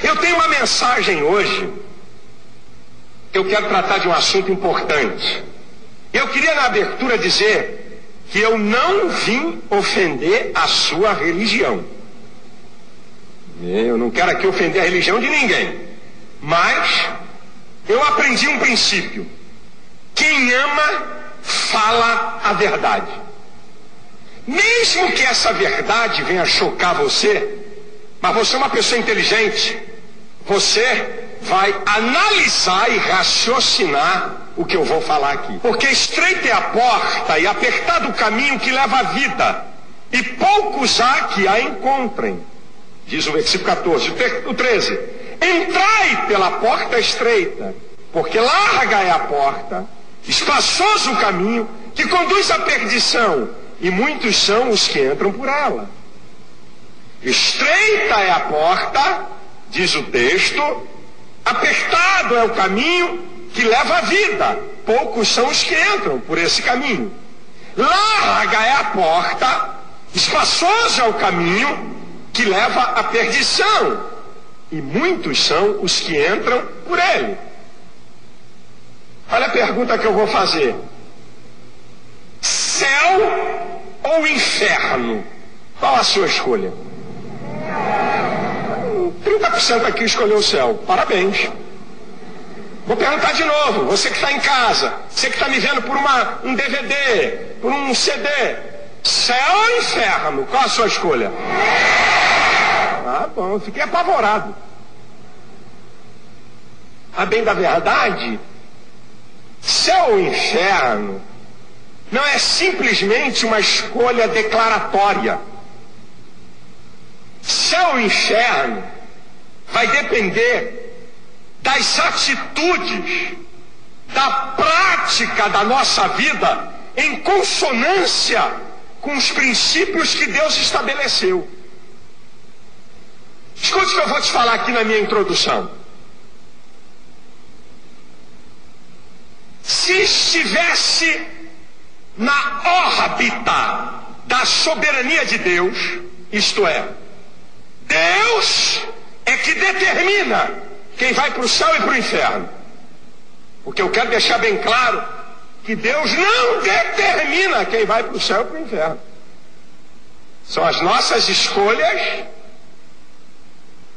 Eu tenho uma mensagem hoje. Eu quero tratar de um assunto importante. Eu queria na abertura dizer que eu não vim ofender a sua religião. Eu não quero aqui ofender a religião de ninguém. Mas eu aprendi um princípio. Quem ama, fala a verdade. Mesmo que essa verdade venha chocar você, mas você é uma pessoa inteligente, você vai analisar e raciocinar o que eu vou falar aqui. Porque estreita é a porta e apertado o caminho que leva à vida, e poucos há que a encontrem. Diz o versículo 14. O 13. Entrai pela porta estreita, porque larga é a porta, espaçoso o caminho que conduz à perdição, e muitos são os que entram por ela. Estreita é a porta, diz o texto, apertado é o caminho que leva à vida, poucos são os que entram por esse caminho. Larga é a porta, espaçoso é o caminho que leva à perdição, e muitos são os que entram por ele. Olha a pergunta que eu vou fazer: céu ou inferno? Qual a sua escolha? 30% aqui escolheu o céu. Parabéns. Vou perguntar de novo. Você que está em casa, você que está me vendo por um DVD, por um CD, céu ou inferno? Qual a sua escolha? Ah, bom, fiquei apavorado. A bem da verdade, céu ou inferno não é simplesmente uma escolha declaratória. Céu ou inferno vai depender das atitudes, da prática da nossa vida em consonância com os princípios que Deus estabeleceu. Escute o que eu vou te falar aqui na minha introdução. Se estivesse na órbita da soberania de Deus, isto é, Deus é que determina quem vai para o céu e para o inferno. Porque eu quero deixar bem claro que Deus não determina quem vai para o céu e para o inferno. São as nossas escolhas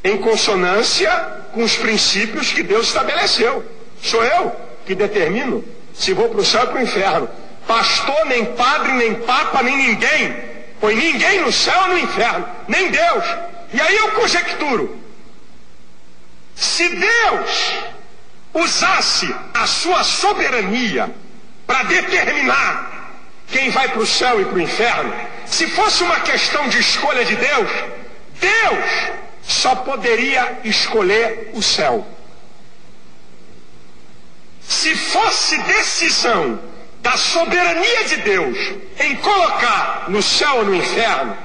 em consonância com os princípios que Deus estabeleceu. Sou eu que determino se vou para o céu e para o inferno. Pastor, nem padre, nem papa, nem ninguém põe ninguém no céu ou no inferno, nem Deus. E aí eu conjecturo: se Deus usasse a sua soberania para determinar quem vai para o céu e para o inferno, se fosse uma questão de escolha de Deus, Deus só poderia escolher o céu. Se fosse decisão da soberania de Deus em colocar no céu ou no inferno,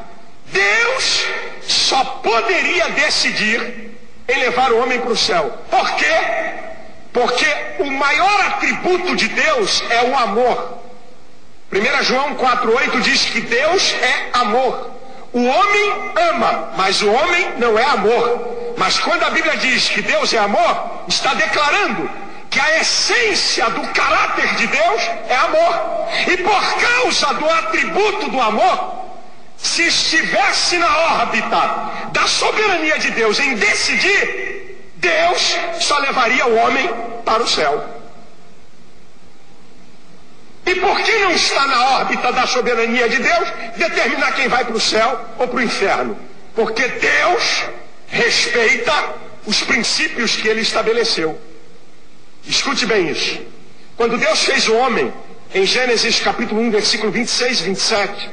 Deus só poderia decidir em levar o homem para o céu. Por quê? Porque o maior atributo de Deus é o amor. 1 João 4,8 diz que Deus é amor. O homem ama, mas o homem não é amor. Mas quando a Bíblia diz que Deus é amor, está declarando que a essência do caráter de Deus é amor. E por causa do atributo do amor, se estivesse na órbita da soberania de Deus em decidir, Deus só levaria o homem para o céu. E por que não está na órbita da soberania de Deus determinar quem vai para o céu ou para o inferno? Porque Deus respeita os princípios que ele estabeleceu. Escute bem isso. Quando Deus fez o homem, em Gênesis capítulo 1, versículo 26 e 27,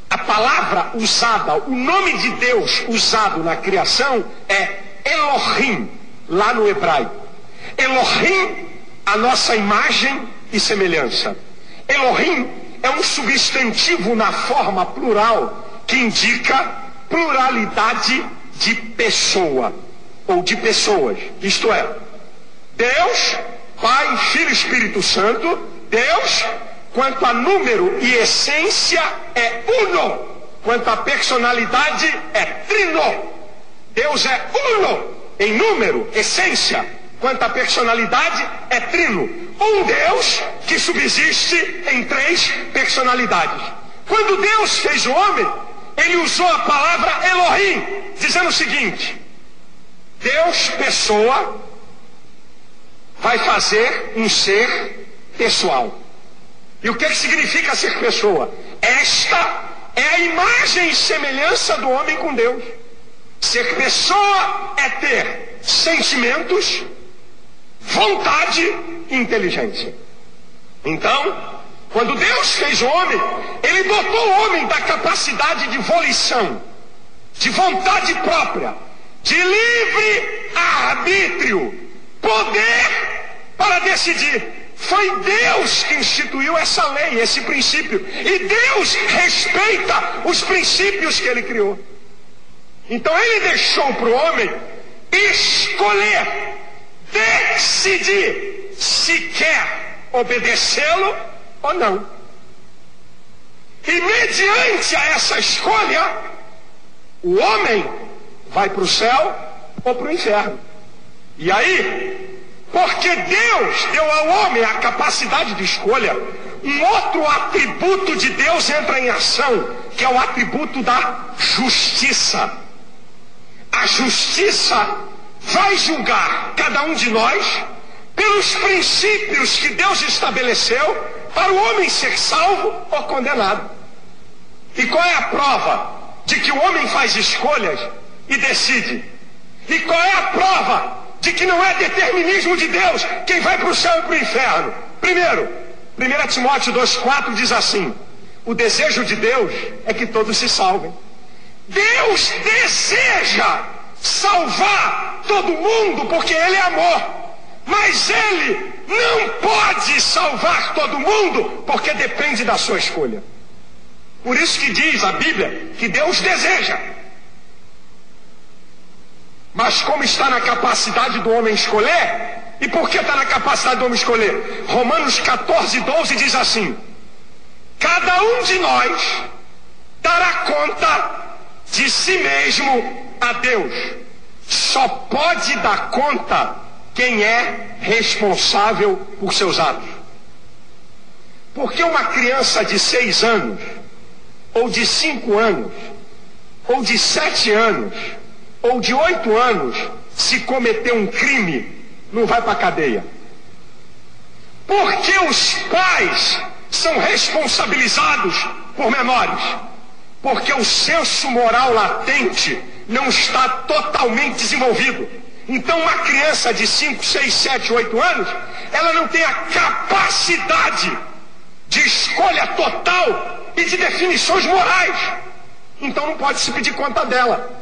a palavra usada, o nome de Deus usado na criação é Elohim, lá no hebraico. Elohim, a nossa imagem e semelhança. Elohim é um substantivo na forma plural que indica pluralidade de pessoa ou de pessoas. Isto é, Deus, Pai, Filho e Espírito Santo. Deus, quanto a número e essência, é uno. Quanto a personalidade, é trino. Deus é uno. em número, essência, quanto à personalidade, é trino. Um Deus que subsiste em 3 personalidades. Quando Deus fez o homem, ele usou a palavra Elohim, dizendo o seguinte: Deus, pessoa, vai fazer um ser pessoal. E o que significa ser pessoa? Esta é a imagem e semelhança do homem com Deus. Ser pessoa é ter sentimentos, vontade e inteligência. Então, quando Deus fez o homem, ele dotou o homem da capacidade de volição, de vontade própria, de livre arbítrio, poder para decidir. Foi Deus que instituiu essa lei, esse princípio. E Deus respeita os princípios que ele criou. Então ele deixou para o homem escolher, decidir se quer obedecê-lo ou não. E mediante a essa escolha, o homem vai para o céu ou para o inferno. E aí, porque Deus deu ao homem a capacidade de escolha, um outro atributo de Deus entra em ação, que é o atributo da justiça. A justiça vai julgar cada um de nós pelos princípios que Deus estabeleceu para o homem ser salvo ou condenado. E qual é a prova de que o homem faz escolhas e decide? E qual é a prova de que não é determinismo de Deus quem vai para o céu e para o inferno? Primeiro, 1 Timóteo 2,4 diz assim: o desejo de Deus é que todos se salvem. Deus deseja salvar todo mundo porque Ele é amor, mas Ele não pode salvar todo mundo porque depende da sua escolha. Por isso que diz a Bíblia que Deus deseja. Mas como está na capacidade do homem escolher? E por que está na capacidade do homem escolher? Romanos 14:12 diz assim: cada um de nós dará conta de si mesmo a Deus. Só pode dar conta quem é responsável por seus atos. Porque uma criança de 6 anos, ou de 5 anos, ou de 7 anos, ou de 8 anos, se cometer um crime, não vai para a cadeia? Porque os pais são responsabilizados por menores? Porque o senso moral latente não está totalmente desenvolvido. Então uma criança de 5, 6, 7, 8 anos, ela não tem a capacidade de escolha total e de definições morais. Então não pode se pedir conta dela.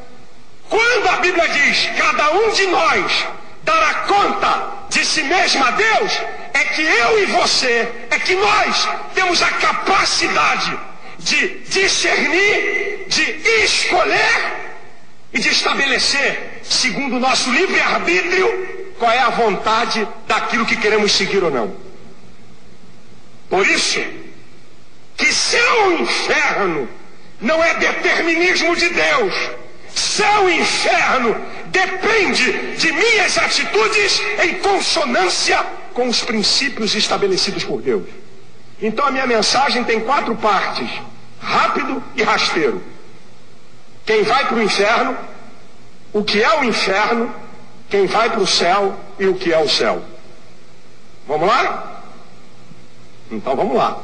Quando a Bíblia diz, cada um de nós dará conta de si mesmo a Deus, é que eu e você, é que nós temos a capacidade de discernir, de escolher e de estabelecer, segundo o nosso livre-arbítrio, qual é a vontade daquilo que queremos seguir ou não. Por isso, que céu e inferno não é determinismo de Deus. Céu e inferno depende de minhas atitudes em consonância com os princípios estabelecidos por Deus. Então a minha mensagem tem 4 partes: rápido e rasteiro. Quem vai para o inferno, o que é o inferno, quem vai para o céu e o que é o céu. Vamos lá? Então vamos lá.